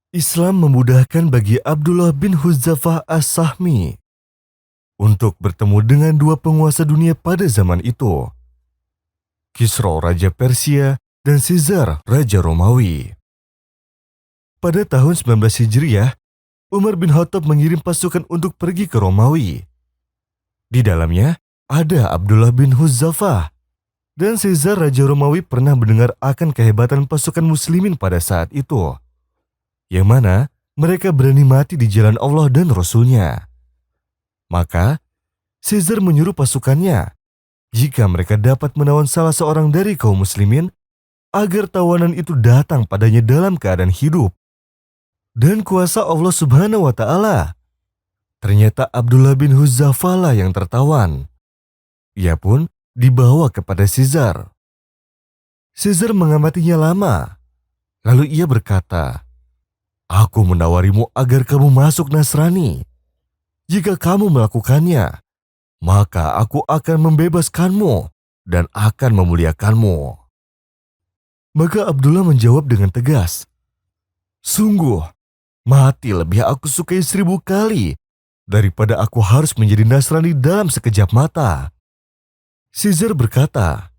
Islam memudahkan bagi Abdullah bin Hudzafah As-Sahmi untuk bertemu dengan dua penguasa dunia pada zaman itu, Kisra Raja Persia dan Caesar Raja Romawi. Pada tahun 19 Hijriah, Umar bin Khattab mengirim pasukan untuk pergi ke Romawi. Di dalamnya ada Abdullah bin Hudzafah, dan Caesar Raja Romawi pernah mendengar akan kehebatan pasukan muslimin pada saat itu, yang mana mereka berani mati di jalan Allah dan Rasul-Nya. Maka, Caesar menyuruh pasukannya, jika mereka dapat menawan salah seorang dari kaum muslimin, agar tawanan itu datang padanya dalam keadaan hidup. Dan kuasa Allah Subhanahu wa Ta'ala, ternyata Abdullah bin Hudzafah lah yang tertawan. Ia pun dibawa kepada Caesar. Caesar mengamatinya lama, lalu ia berkata, "Aku menawarimu agar kamu masuk Nasrani. Jika kamu melakukannya, maka aku akan membebaskanmu dan akan memuliakanmu." Maka Abdullah menjawab dengan tegas, "Sungguh, mati lebih aku sukai 1000 kali daripada aku harus menjadi Nasrani dalam sekejap mata." Caesar berkata,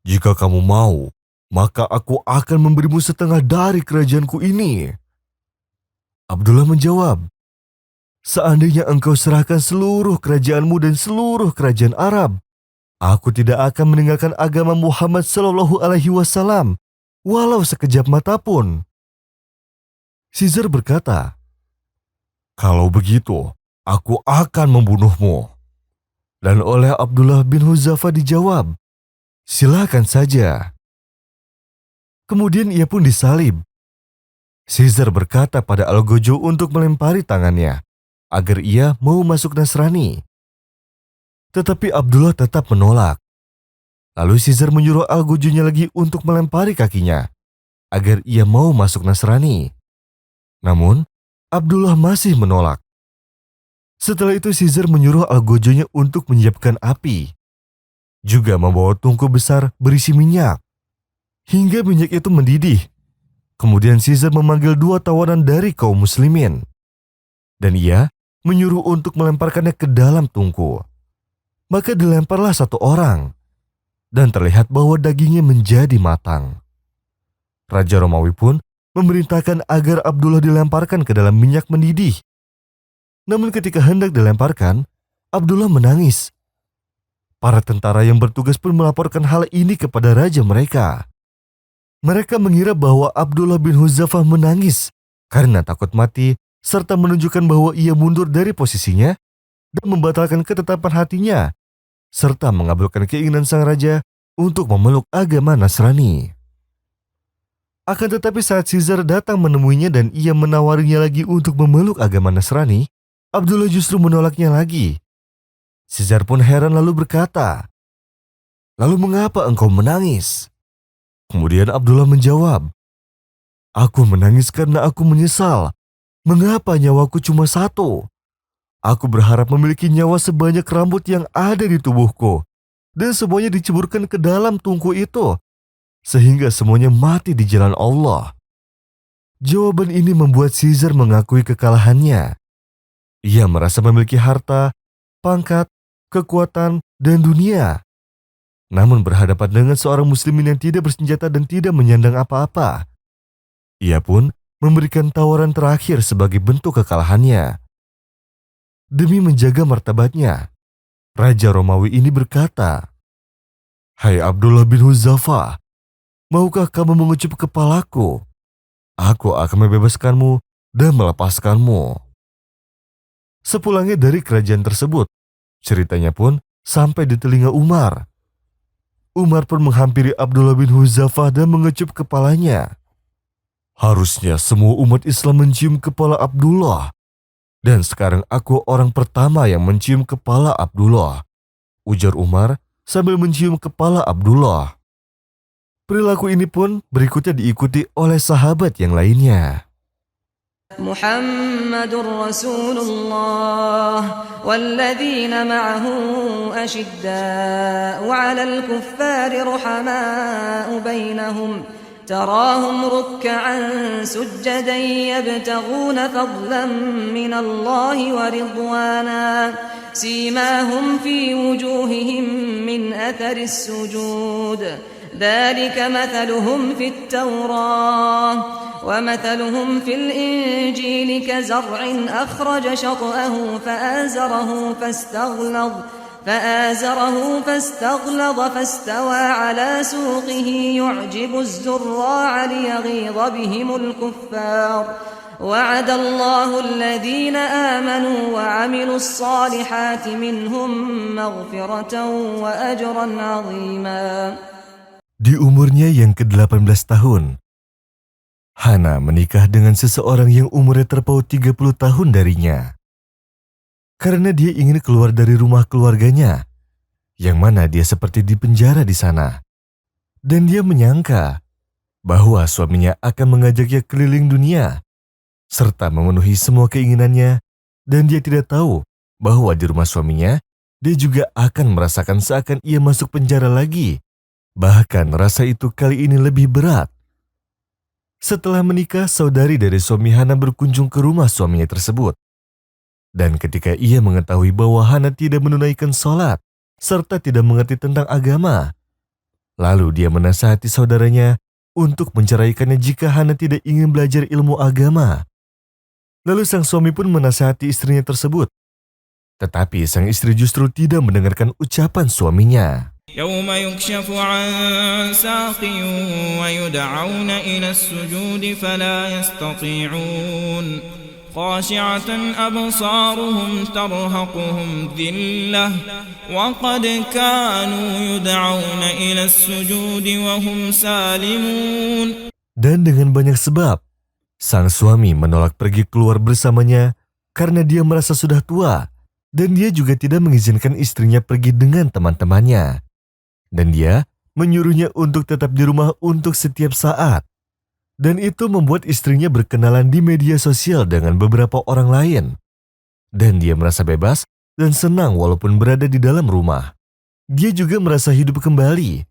"Jika kamu mau, maka aku akan memberimu setengah dari kerajaanku ini." Abdullah menjawab, "Seandainya engkau serahkan seluruh kerajaanmu dan seluruh kerajaan Arab, aku tidak akan meninggalkan agama Muhammad Sallallahu Alaihi Wasallam, walau sekejap mata pun." Caesar berkata, "Kalau begitu, aku akan membunuhmu." Dan oleh Abdullah bin Hudzafah dijawab, "Silakan saja." Kemudian ia pun disalib. Caesar berkata pada Algojo untuk melempari tangannya, agar ia mau masuk Nasrani. Tetapi Abdullah tetap menolak. Lalu Caesar menyuruh Algojonya lagi untuk melempari kakinya, agar ia mau masuk Nasrani. Namun, Abdullah masih menolak. Setelah itu Caesar menyuruh Algojonya untuk menyiapkan api, juga membawa tungku besar berisi minyak, hingga minyak itu mendidih. Kemudian Caesar memanggil dua tawanan dari kaum muslimin, dan ia menyuruh untuk melemparkannya ke dalam tungku. Maka dilemparlah satu orang, dan terlihat bahwa dagingnya menjadi matang. Raja Romawi pun memerintahkan agar Abdullah dilemparkan ke dalam minyak mendidih. Namun ketika hendak dilemparkan, Abdullah menangis. Para tentara yang bertugas pun melaporkan hal ini kepada raja mereka. Mereka mengira bahwa Abdullah bin Hudzafah menangis karena takut mati, serta menunjukkan bahwa ia mundur dari posisinya dan membatalkan ketetapan hatinya, serta mengabulkan keinginan sang raja untuk memeluk agama Nasrani. Akan tetapi saat Caesar datang menemuinya dan ia menawarinya lagi untuk memeluk agama Nasrani, Abdullah justru menolaknya lagi. Caesar pun heran lalu berkata, "Lalu mengapa engkau menangis?" Kemudian Abdullah menjawab, "Aku menangis karena aku menyesal. Mengapa nyawaku cuma satu? Aku berharap memiliki nyawa sebanyak rambut yang ada di tubuhku, dan semuanya diceburkan ke dalam tungku itu, sehingga semuanya mati di jalan Allah." Jawaban ini membuat Caesar mengakui kekalahannya. Ia merasa memiliki harta, pangkat, kekuatan, dan dunia. Namun berhadapan dengan seorang muslimin yang tidak bersenjata dan tidak menyandang apa-apa, ia pun memberikan tawaran terakhir sebagai bentuk kekalahannya. Demi menjaga martabatnya, Raja Romawi ini berkata, "Hai Abdullah bin Hudzafah, maukah kamu mengucup kepalaku? Aku akan membebaskanmu dan melepaskanmu." Sepulangnya dari kerajaan tersebut, ceritanya pun sampai di telinga Umar. Umar pun menghampiri Abdullah bin Hudzafah dan mengecup kepalanya. "Harusnya semua umat Islam mencium kepala Abdullah. Dan sekarang aku orang pertama yang mencium kepala Abdullah," ujar Umar sambil mencium kepala Abdullah. Perilaku ini pun berikutnya diikuti oleh sahabat yang lainnya. Muhammadur Rasulullah walladzina ma'ahu asyidda'u 'alal kuffari ruhama'u bainahum تراهم ركعا سجدا يبتغون فضلا من الله ورضوانا سيماهم في وجوههم من أثر السجود ذلك مثلهم في التوراة ومثلهم في الإنجيل كزرع أخرج شطأه فآزره فاستغلظ فاستوى على سوقه يعجب الزراع ليغيظ بهم الكفار وعد الله الذين آمنوا وعملوا الصالحات منهم مغفرة وأجرا عظيما. Di umurnya yang ke-18 tahun, Hana menikah dengan seseorang yang umurnya terpaut 30 tahun darinya. Karena dia ingin keluar dari rumah keluarganya, yang mana dia seperti dipenjara di sana. Dan dia menyangka bahwa suaminya akan mengajaknya keliling dunia, serta memenuhi semua keinginannya, dan dia tidak tahu bahwa di rumah suaminya, dia juga akan merasakan seakan ia masuk penjara lagi. Bahkan rasa itu kali ini lebih berat. Setelah menikah, saudari dari suami Hana berkunjung ke rumah suaminya tersebut. Dan ketika ia mengetahui bahwa Hana tidak menunaikan sholat, serta tidak mengerti tentang agama, lalu dia menasihati saudaranya untuk menceraikannya jika Hana tidak ingin belajar ilmu agama. Lalu sang suami pun menasihati istrinya tersebut. Tetapi sang istri justru tidak mendengarkan ucapan suaminya. يوم يكشف عن ساق ويدعون إلى السجود فلا يستطيعون خاشعة أبصارهم ترهقهم ذلة وقد كانوا يدعون إلى السجود وهم سالمون. Dan dengan banyak sebab, sang suami menolak pergi keluar bersamanya karena dia merasa sudah tua, dan dia juga tidak mengizinkan istrinya pergi dengan teman-temannya. Dan dia menyuruhnya untuk tetap di rumah untuk setiap saat. Dan itu membuat istrinya berkenalan di media sosial dengan beberapa orang lain. Dan dia merasa bebas dan senang walaupun berada di dalam rumah. Dia juga merasa hidup kembali.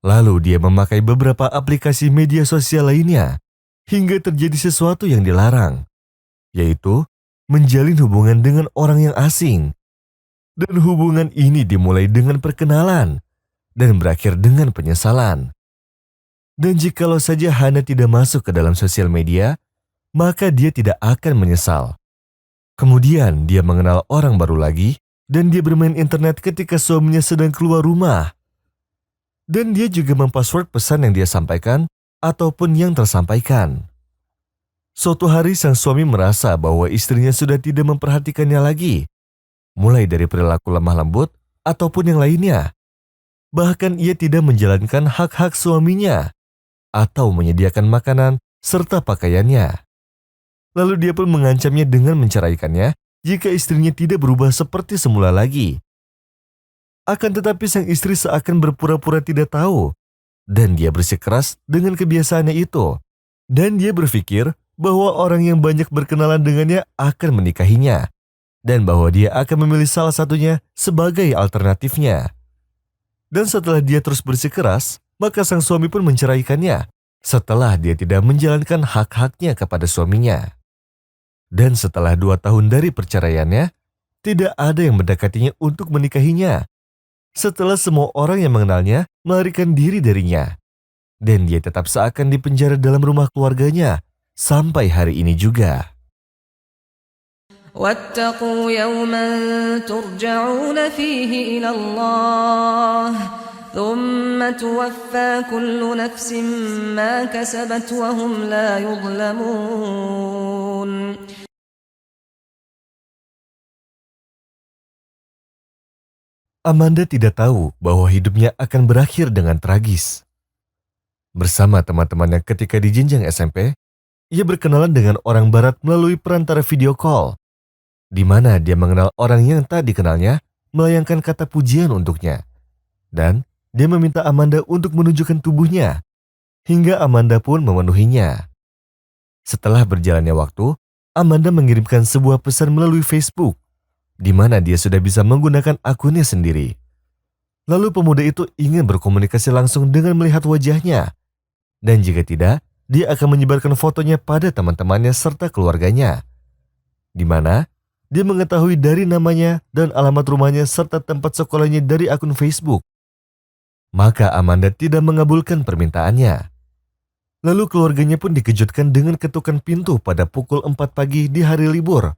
Lalu dia memakai beberapa aplikasi media sosial lainnya hingga terjadi sesuatu yang dilarang, yaitu menjalin hubungan dengan orang yang asing. Dan hubungan ini dimulai dengan perkenalan dan berakhir dengan penyesalan. Dan jikalau saja Hana tidak masuk ke dalam sosial media, maka dia tidak akan menyesal. Kemudian dia mengenal orang baru lagi, dan dia bermain internet ketika suaminya sedang keluar rumah. Dan dia juga mempassword pesan yang dia sampaikan ataupun yang tersampaikan. Suatu hari sang suami merasa bahwa istrinya sudah tidak memperhatikannya lagi, mulai dari perilaku lemah lembut ataupun yang lainnya. Bahkan ia tidak menjalankan hak-hak suaminya atau menyediakan makanan serta pakaiannya. Lalu dia pun mengancamnya dengan menceraikannya jika istrinya tidak berubah seperti semula lagi. Akan tetapi sang istri seakan berpura-pura tidak tahu, dan dia bersikeras dengan kebiasaannya itu. Dan dia berpikir bahwa orang yang banyak berkenalan dengannya akan menikahinya, dan bahwa dia akan memilih salah satunya sebagai alternatifnya. Dan setelah dia terus bersikeras, maka sang suami pun menceraikannya setelah dia tidak menjalankan hak-haknya kepada suaminya. Dan setelah 2 tahun dari perceraiannya, tidak ada yang mendekatinya untuk menikahinya. Setelah semua orang yang mengenalnya melarikan diri darinya. Dan dia tetap seakan dipenjara dalam rumah keluarganya sampai hari ini juga. واتقوا يوما ترجعون فيه إلى الله ثم توفى كل نفس ما كسبت وهم لا يظلمون. Amanda tidak tahu bahwa hidupnya akan berakhir dengan tragis. Bersama teman-temannya ketika di jenjang SMP, ia berkenalan dengan orang barat melalui perantara video call, di mana dia mengenal orang yang tak dikenalnya melayangkan kata pujian untuknya. Dan dia meminta Amanda untuk menunjukkan tubuhnya, hingga Amanda pun memenuhinya. Setelah berjalannya waktu, Amanda mengirimkan sebuah pesan melalui Facebook, di mana dia sudah bisa menggunakan akunnya sendiri. Lalu pemuda itu ingin berkomunikasi langsung dengan melihat wajahnya. Dan jika tidak, dia akan menyebarkan fotonya pada teman-temannya serta keluarganya, di mana dia mengetahui dari namanya dan alamat rumahnya serta tempat sekolahnya dari akun Facebook. Maka Amanda tidak mengabulkan permintaannya. Lalu keluarganya pun dikejutkan dengan ketukan pintu pada pukul 4 pagi di hari libur,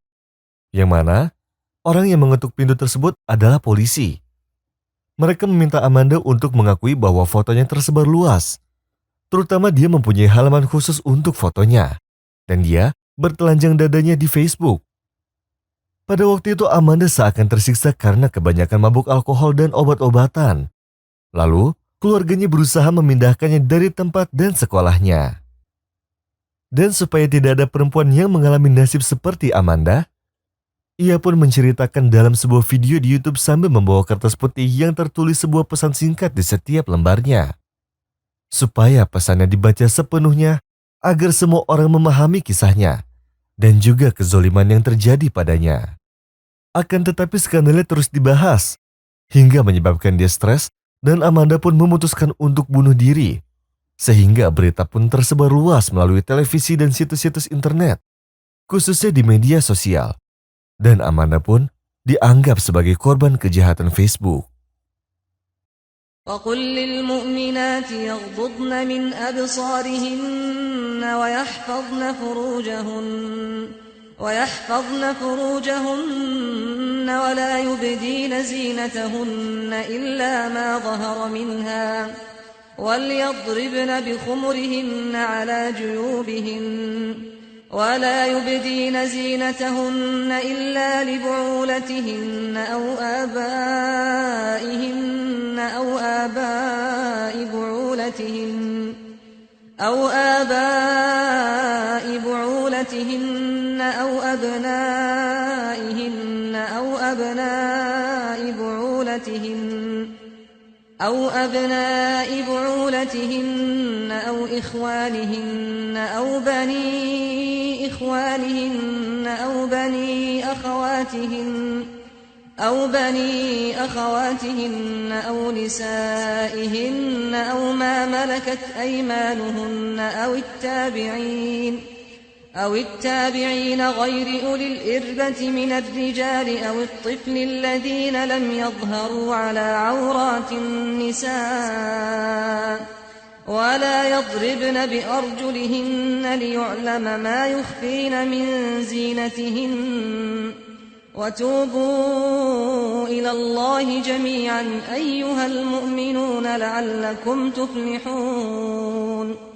yang mana orang yang mengetuk pintu tersebut adalah polisi. Mereka meminta Amanda untuk mengakui bahwa fotonya tersebar luas, terutama dia mempunyai halaman khusus untuk fotonya, dan dia bertelanjang dadanya di Facebook. Pada waktu itu Amanda seakan tersiksa karena kebanyakan mabuk alkohol dan obat-obatan. Lalu, keluarganya berusaha memindahkannya dari tempat dan sekolahnya. Dan supaya tidak ada perempuan yang mengalami nasib seperti Amanda, ia pun menceritakan dalam sebuah video di YouTube sambil membawa kertas putih yang tertulis sebuah pesan singkat di setiap lembarnya, supaya pesannya dibaca sepenuhnya agar semua orang memahami kisahnya dan juga kezoliman yang terjadi padanya. Akan tetapi skandalnya terus dibahas hingga menyebabkan dia stres dan Amanda pun memutuskan untuk bunuh diri, sehingga berita pun tersebar luas melalui televisi dan situs-situs internet, khususnya di media sosial. Dan Amanda pun dianggap sebagai korban kejahatan Facebook. وقل للمؤمنات يغضضن من أبصارهن ويحفظن فروجهن ولا يبدين زينتهن إلا ما ظهر منها وليضربن بخمرهن على جيوبهن ولا يبدين زينتهن إلا لبعولتهن أو آبائهن أو آباء بعولتهن أو أبنائهن أو أبناء بعولتهن أو إخوانهن أو بني إخوانهن أو بني أخواتهن أو نسائهن أو ما ملكت أيمانهن أو التابعين غير أولي الإربة من الرجال أو الطفل الذين لم يظهروا على عورات النساء ولا يضربن بأرجلهن ليعلم ما يخفين من زينتهن وتوبوا إلى الله جميعا أيها المؤمنون لعلكم تفلحون.